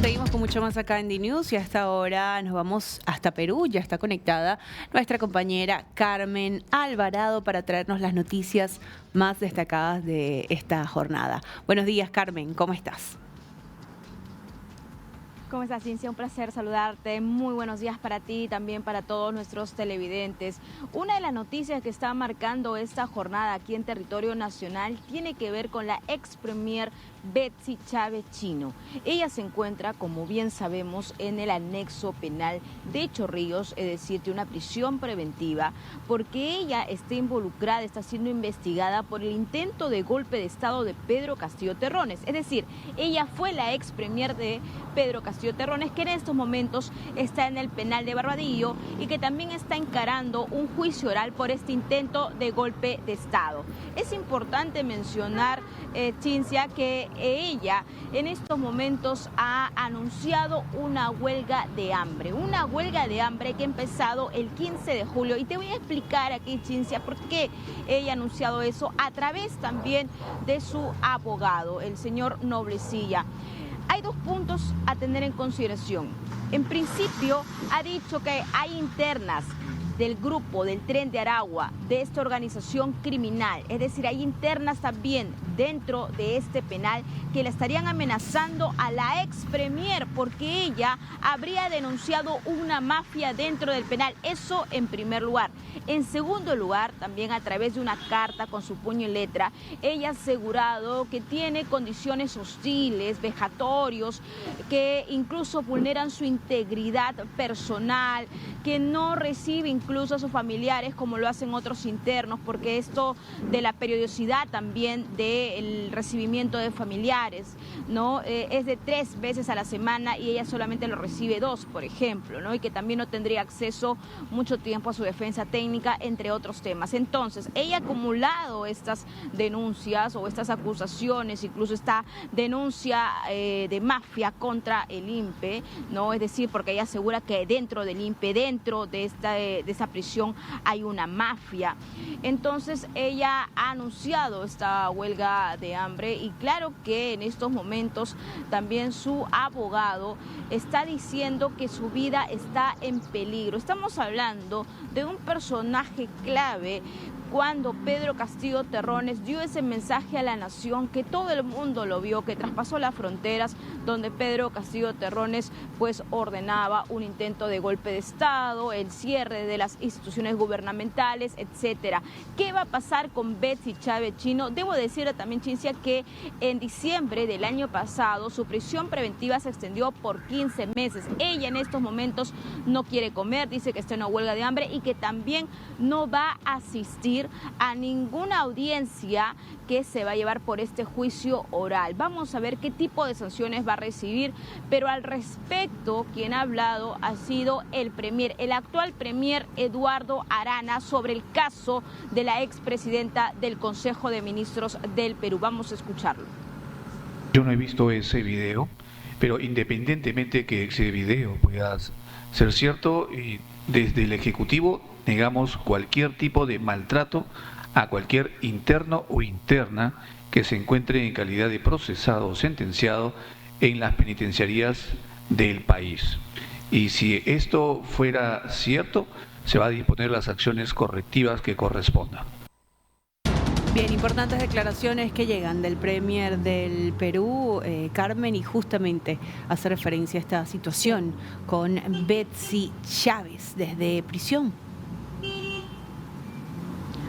Seguimos con mucho más acá en DNews y hasta ahora nos vamos hasta Perú. Ya está conectada nuestra compañera Carmen Alvarado para traernos las noticias más destacadas de esta jornada. Buenos días, Carmen, ¿cómo estás? ¿Cómo estás, Cintia? Un placer saludarte. Muy buenos días para ti y también para todos nuestros televidentes. Una de las noticias que está marcando esta jornada aquí en territorio nacional tiene que ver con la ex premier Betsy Chávez Chino. Ella se encuentra, como bien sabemos, en el anexo penal de Chorrillos, es decir, de una prisión preventiva, porque ella está involucrada, está siendo investigada por el intento de golpe de Estado de Pedro Castillo Terrones. Es decir, ella fue la ex premier de Pedro Castillo Terrones, que en estos momentos está en el penal de Barbadillo y que también está encarando un juicio oral por este intento de golpe de Estado. Es importante mencionar, Cincia, que ella en estos momentos ha anunciado una huelga de hambre que ha empezado el 15 de julio. Y te voy a explicar aquí, Cincia, por qué ella ha anunciado eso a través también de su abogado, el señor Noblecilla. Hay dos puntos a tener en consideración. En principio, ha dicho que hay internas del grupo del Tren de Aragua, de esta organización criminal. Es decir, hay internas también dentro de este penal que le estarían amenazando a la ex premier porque ella habría denunciado una mafia dentro del penal. Eso en primer lugar. En segundo lugar, también a través de una carta con su puño y letra, ella ha asegurado que tiene condiciones hostiles, vejatorios, que incluso vulneran su integridad personal, que no recibe incluso a sus familiares como lo hacen otros internos, porque esto de la periodicidad también del recibimiento de familiares, ¿no? Es de 3 veces a la semana y ella solamente lo recibe 2, por ejemplo, ¿no? Y que también no tendría acceso mucho tiempo a su defensa técnica, entre otros temas. Entonces, ella ha acumulado estas denuncias o estas acusaciones, incluso esta denuncia de mafia contra el INPE, ¿no? Es decir, porque ella asegura que dentro del INPE, dentro de esta prisión hay una mafia. Entonces ella ha anunciado esta huelga de hambre y claro que en estos momentos también su abogado está diciendo que su vida está en peligro. Estamos hablando de un personaje clave cuando Pedro Castillo Terrones dio ese mensaje a la nación, que todo el mundo lo vio, que traspasó las fronteras, donde Pedro Castillo Terrones pues ordenaba un intento de golpe de Estado, el cierre de las instituciones gubernamentales, etcétera. ¿Qué va a pasar con Betsy Chávez Chino? Debo decirle también, Cincia, que en diciembre del año pasado su prisión preventiva se extendió por 15 meses. Ella en estos momentos no quiere comer, dice que está en una huelga de hambre y que también no va a asistir a ninguna audiencia que se va a llevar por este juicio oral. Vamos a ver qué tipo de sanciones va a recibir, pero al respecto quien ha hablado ha sido el actual premier Eduardo Arana, sobre el caso de la expresidenta del Consejo de Ministros del Perú. Vamos a escucharlo. Yo no he visto ese video, pero independientemente que ese video pueda ser cierto, desde el Ejecutivo negamos cualquier tipo de maltrato a cualquier interno o interna que se encuentre en calidad de procesado o sentenciado en las penitenciarías del país. Y si esto fuera cierto, se va a disponer las acciones correctivas que correspondan. Bien, importantes declaraciones que llegan del premier del Perú, Carmen, y justamente hace referencia a esta situación con Betsy Chávez desde prisión.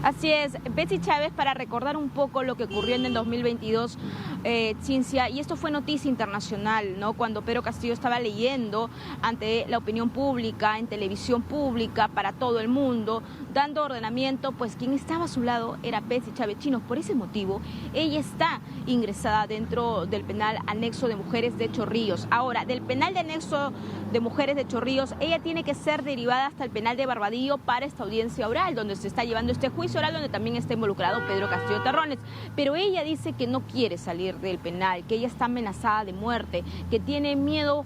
Así es, Betsy Chávez, para recordar un poco lo que ocurrió en el 2022, Cincia, y esto fue noticia internacional, ¿no? Cuando Pedro Castillo estaba leyendo ante la opinión pública, en televisión pública, para todo el mundo, dando ordenamiento, pues quien estaba a su lado era Betsy Chávez Chino. Por ese motivo, ella está ingresada dentro del penal anexo de mujeres de Chorrillos. Ahora, del penal de anexo de mujeres de Chorrillos, ella tiene que ser derivada hasta el penal de Barbadillo para esta audiencia oral, donde se está llevando este juicio. juicio oral donde también está involucrado Pedro Castillo Terrones. Pero ella dice que no quiere salir del penal, que ella está amenazada de muerte, que tiene miedo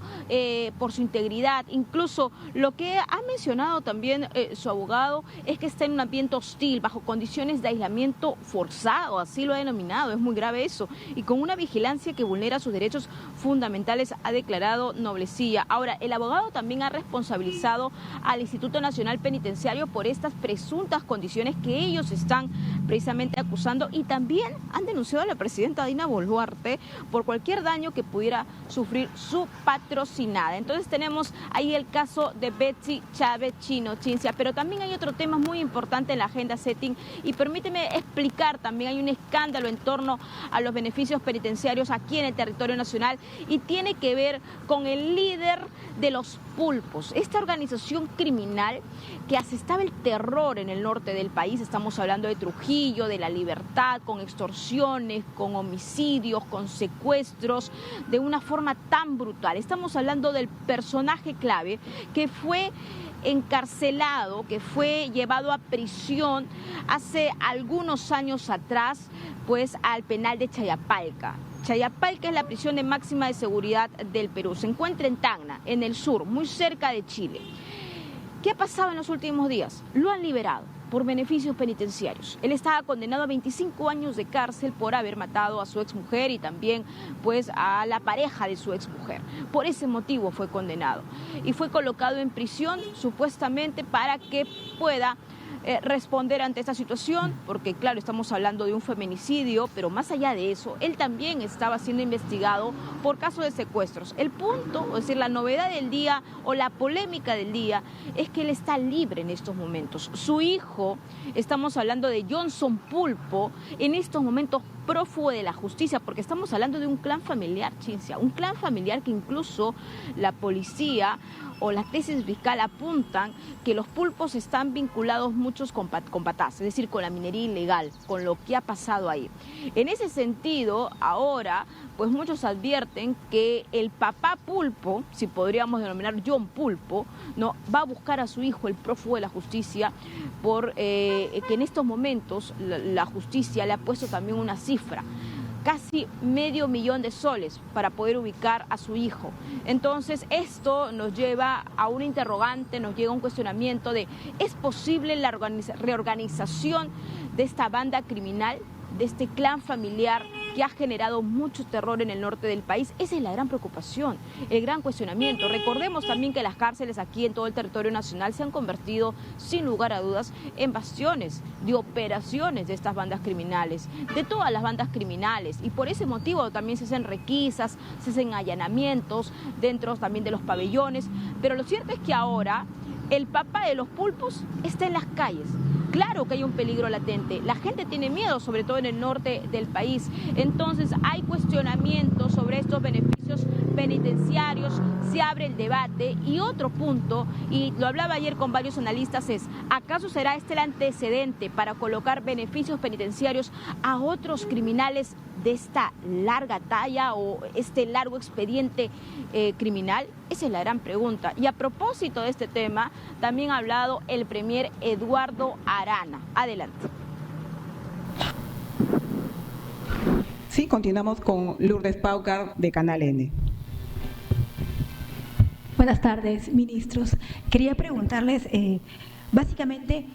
por su integridad. Incluso lo que ha mencionado también su abogado es que está en un ambiente hostil, bajo condiciones de aislamiento forzado, así lo ha denominado. Es muy grave eso. Y con una vigilancia que vulnera sus derechos fundamentales, ha declarado Noblecilla. Ahora, el abogado también ha responsabilizado al Instituto Nacional Penitenciario por estas presuntas condiciones que ellos están precisamente acusando, y también han denunciado a la presidenta Dina Boluarte por cualquier daño que pudiera sufrir su patrocinada. Entonces tenemos ahí el caso de Betsy Chávez Chino, Cincia, pero también hay otro tema muy importante en la agenda setting, y permíteme explicar, también hay un escándalo en torno a los beneficios penitenciarios aquí en el territorio nacional, y tiene que ver con el líder de los pulpos, esta organización criminal que asestaba el terror en el norte del país. Estamos hablando de Trujillo, de La Libertad, con extorsiones, con homicidios, con secuestros, de una forma tan brutal. Estamos hablando del personaje clave que fue encarcelado, que fue llevado a prisión hace algunos años atrás, pues al penal de Chayapalca. Chayapalca es la prisión de máxima de seguridad del Perú. Se encuentra en Tacna, en el sur, muy cerca de Chile. ¿Qué ha pasado en los últimos días? Lo han liberado por beneficios penitenciarios. Él estaba condenado a 25 años de cárcel por haber matado a su exmujer y también pues a la pareja de su exmujer. Por ese motivo fue condenado y fue colocado en prisión supuestamente para que pueda responder ante esta situación, porque claro, estamos hablando de un feminicidio, pero más allá de eso, él también estaba siendo investigado por casos de secuestros. El punto, es decir, la novedad del día o la polémica del día es que él está libre en estos momentos. Su hijo, estamos hablando de Johnson Pulpo, en estos momentos prófugo de la justicia, porque estamos hablando de un clan familiar, Cincia, un clan familiar que incluso la policía o la tesis fiscal apuntan que los pulpos están vinculados muchos con Patás, es decir, con la minería ilegal, con lo que ha pasado ahí. En ese sentido, ahora, pues muchos advierten que el papá Pulpo, si podríamos denominar John Pulpo, no va a buscar a su hijo, el prófugo de la justicia, por que en estos momentos la justicia le ha puesto también una cifra, casi $500,000 de soles para poder ubicar a su hijo. Entonces esto nos lleva a un interrogante, nos llega a un cuestionamiento de ¿es posible la reorganización de esta banda criminal, de este clan familiar que ha generado mucho terror en el norte del país? Esa es la gran preocupación, el gran cuestionamiento. Recordemos también que las cárceles aquí en todo el territorio nacional se han convertido, sin lugar a dudas, en bastiones de operaciones de estas bandas criminales, de todas las bandas criminales, y por ese motivo también se hacen requisas, se hacen allanamientos dentro también de los pabellones. Pero lo cierto es que ahora el papá de los pulpos está en las calles. Claro que hay un peligro latente, la gente tiene miedo, sobre todo en el norte del país. Entonces hay cuestionamientos sobre estos beneficios penitenciarios, se abre el debate. Y otro punto, y lo hablaba ayer con varios analistas, es ¿acaso será este el antecedente para colocar beneficios penitenciarios a otros criminales de esta larga talla o este largo expediente criminal? Esa es la gran pregunta. Y a propósito de este tema, también ha hablado el premier Eduardo Arana. Adelante. Sí, continuamos con Lourdes Paucar de Canal N. Buenas tardes, ministros. Quería preguntarles, básicamente,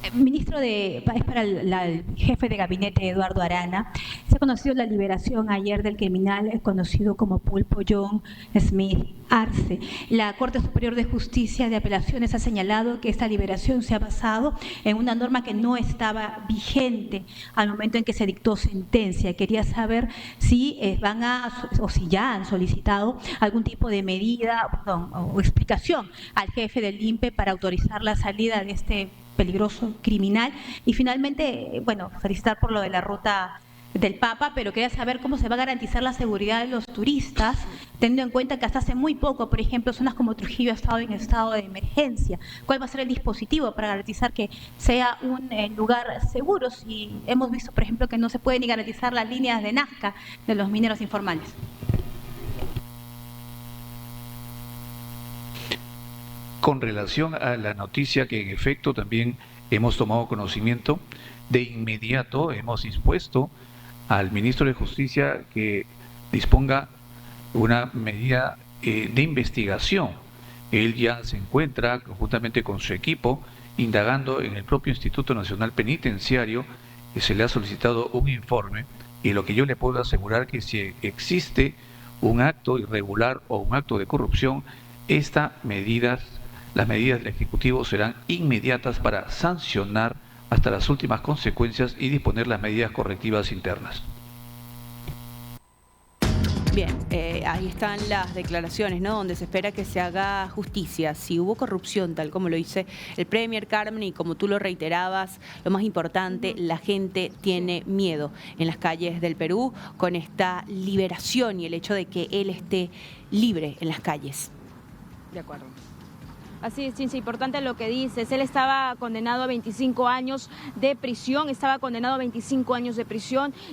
es para el jefe de gabinete Eduardo Arana. Se ha conocido la liberación ayer del criminal conocido como Pulpo John Smith Arce. La Corte Superior de Justicia de Apelaciones ha señalado que esta liberación se ha basado en una norma que no estaba vigente al momento en que se dictó sentencia. Quería saber si si ya han solicitado algún tipo de medida, o explicación al jefe del INPE para autorizar la salida de este peligroso criminal. Y finalmente, felicitar por lo de la ruta del Papa, pero quería saber cómo se va a garantizar la seguridad de los turistas, teniendo en cuenta que hasta hace muy poco, por ejemplo, zonas como Trujillo ha estado en estado de emergencia. ¿Cuál va a ser el dispositivo para garantizar que sea un lugar seguro? Si hemos visto, por ejemplo, que no se puede ni garantizar las líneas de Nazca de los mineros informales. Con relación a la noticia que en efecto también hemos tomado conocimiento, de inmediato hemos dispuesto al ministro de Justicia que disponga una medida de investigación. Él ya se encuentra conjuntamente con su equipo indagando en el propio Instituto Nacional Penitenciario, que se le ha solicitado un informe, y lo que yo le puedo asegurar que si existe un acto irregular o un acto de corrupción, las medidas del Ejecutivo serán inmediatas para sancionar hasta las últimas consecuencias y disponer las medidas correctivas internas. Bien, ahí están las declaraciones, ¿no? Donde se espera que se haga justicia. Si hubo corrupción, tal como lo dice el Premier, Carmen, y como tú lo reiterabas, lo más importante, la gente tiene miedo en las calles del Perú con esta liberación y el hecho de que él esté libre en las calles. De acuerdo. Así es, Cintia, importante lo que dices. Él estaba condenado a 25 años de prisión,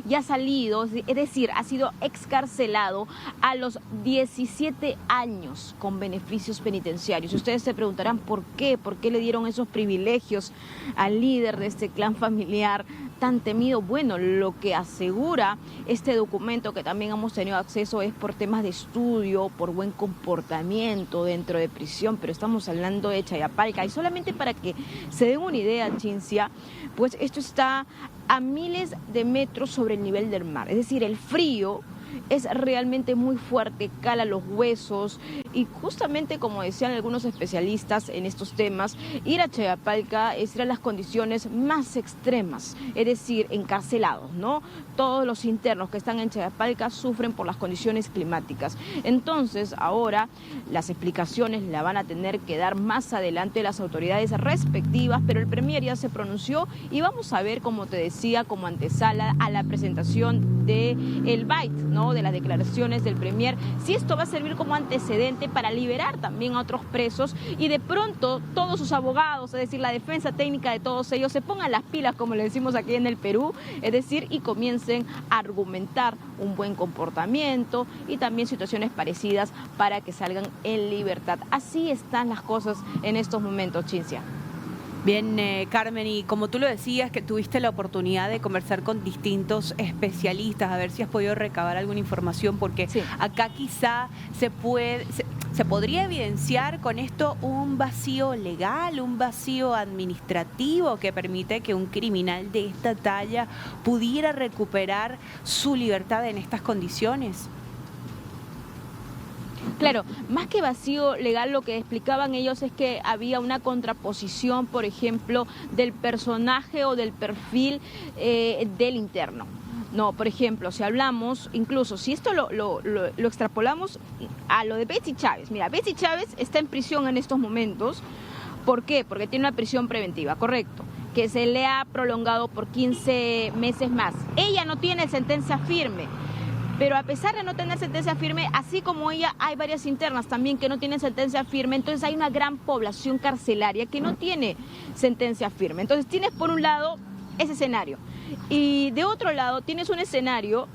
y ha salido, es decir, ha sido excarcelado a los 17 años con beneficios penitenciarios. Ustedes se preguntarán por qué le dieron esos privilegios al líder de este clan familiar tan temido. Bueno, lo que asegura este documento que también hemos tenido acceso es por temas de estudio, por buen comportamiento dentro de prisión, pero estamos hablando de Chayapalca. Y solamente para que se den una idea, Cintia, pues esto está a miles de metros sobre el nivel del mar, es decir, el frío es realmente muy fuerte, cala los huesos, y justamente como decían algunos especialistas en estos temas, ir a Chayapalca es ir a las condiciones más extremas, es decir, encarcelados, ¿no? Todos los internos que están en Chayapalca sufren por las condiciones climáticas. Entonces, ahora las explicaciones la van a tener que dar más adelante las autoridades respectivas, pero el Premier ya se pronunció y vamos a ver, como te decía, como antesala a la presentación del BAIT, ¿no? De las declaraciones del Premier, si esto va a servir como antecedente para liberar también a otros presos y de pronto todos sus abogados, es decir, la defensa técnica de todos ellos, se pongan las pilas, como le decimos aquí en el Perú, es decir, y comiencen a argumentar un buen comportamiento y también situaciones parecidas para que salgan en libertad. Así están las cosas en estos momentos, Cintia. Bien, Carmen, y como tú lo decías, que tuviste la oportunidad de conversar con distintos especialistas, a ver si has podido recabar alguna información, porque sí, acá quizá se podría evidenciar con esto un vacío legal, un vacío administrativo que permite que un criminal de esta talla pudiera recuperar su libertad en estas condiciones. Claro, más que vacío legal, lo que explicaban ellos es que había una contraposición, por ejemplo, del personaje o del perfil del interno. No, por ejemplo, si hablamos, incluso si esto lo extrapolamos a lo de Betsy Chávez. Mira, Betsy Chávez está en prisión en estos momentos. ¿Por qué? Porque tiene una prisión preventiva, correcto, que se le ha prolongado por 15 meses más. Ella no tiene sentencia firme. Pero a pesar de no tener sentencia firme, así como ella, hay varias internas también que no tienen sentencia firme. Entonces hay una gran población carcelaria que no tiene sentencia firme. Entonces tienes por un lado ese escenario y de otro lado tienes un escenario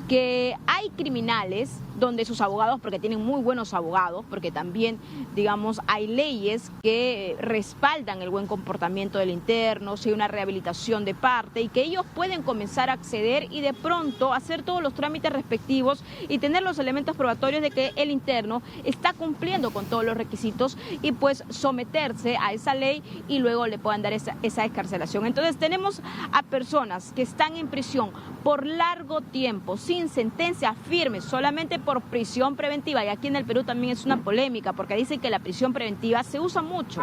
que hay criminales donde sus abogados, porque tienen muy buenos abogados, porque también, digamos, hay leyes que respaldan el buen comportamiento del interno, si hay una rehabilitación de parte, y que ellos pueden comenzar a acceder y de pronto hacer todos los trámites respectivos y tener los elementos probatorios de que el interno está cumpliendo con todos los requisitos y pues someterse a esa ley y luego le puedan dar esa excarcelación. Entonces tenemos a personas que están en prisión por largo tiempo, sin sentencia firme, solamente por prisión preventiva, y aquí en el Perú también es una polémica porque dicen que la prisión preventiva se usa mucho,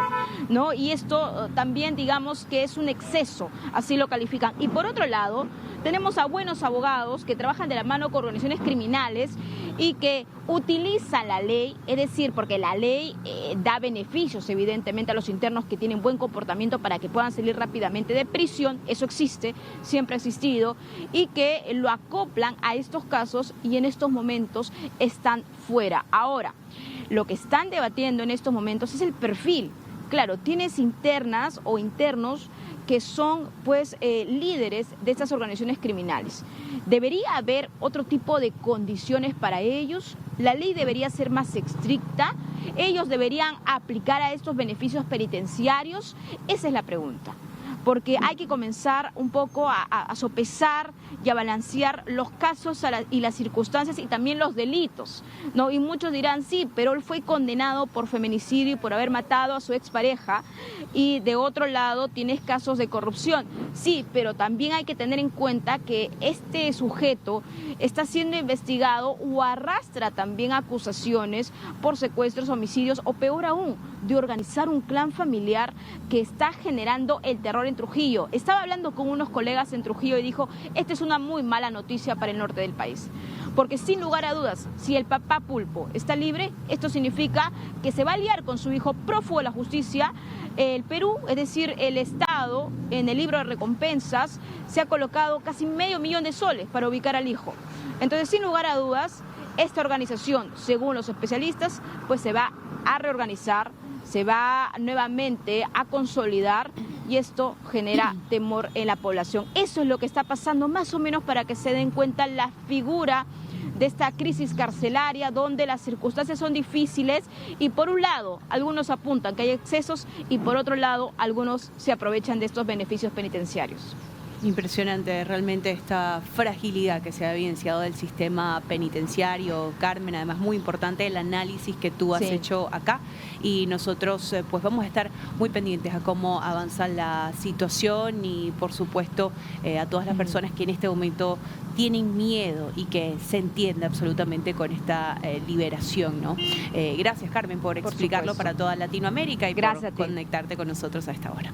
¿no? Y esto también, digamos, que es un exceso, así lo califican. Y por otro lado, tenemos a buenos abogados que trabajan de la mano con organizaciones criminales y que utilizan la ley, es decir, porque la ley da beneficios evidentemente a los internos que tienen buen comportamiento para que puedan salir rápidamente de prisión, eso existe, siempre ha existido, y que lo acoplan a estos casos y en estos momentos están fuera. Ahora, lo que están debatiendo en estos momentos es el perfil. Claro, tienes internas o internos que son pues líderes de estas organizaciones criminales. ¿Debería haber otro tipo de condiciones para ellos? ¿La ley debería ser más estricta? ¿Ellos deberían aplicar a estos beneficios penitenciarios? Esa es la pregunta. porque hay que comenzar un poco a sopesar y a balancear los casos y las circunstancias y también los delitos, ¿no? Y muchos dirán, sí, pero él fue condenado por feminicidio y por haber matado a su expareja, y de otro lado tienes casos de corrupción. Sí, pero también hay que tener en cuenta que este sujeto está siendo investigado o arrastra también acusaciones por secuestros, homicidios o peor aún, de organizar un clan familiar que está generando el terror en Trujillo. Estaba hablando con unos colegas en Trujillo y dijo, esta es una muy mala noticia para el norte del país. Porque sin lugar a dudas, si el papá Pulpo está libre, esto significa que se va a aliar con su hijo prófugo de la justicia. El Perú, es decir, el Estado, en el libro de recompensas, se ha colocado casi $500 000 soles para ubicar al hijo. Entonces, sin lugar a dudas, esta organización, según los especialistas, pues se va a reorganizar, se va nuevamente a consolidar, y esto genera temor en la población. Eso es lo que está pasando, más o menos, para que se den cuenta la figura de esta crisis carcelaria, donde las circunstancias son difíciles y por un lado algunos apuntan que hay excesos y por otro lado algunos se aprovechan de estos beneficios penitenciarios. Impresionante realmente esta fragilidad que se ha evidenciado del sistema penitenciario, Carmen. Además, muy importante el análisis que tú has hecho acá, y nosotros pues vamos a estar muy pendientes a cómo avanza la situación y por supuesto a todas las personas que en este momento tienen miedo y que se entiende absolutamente con esta liberación, ¿no? Gracias, Carmen, por explicarlo para toda Latinoamérica y por conectarte con nosotros a esta hora.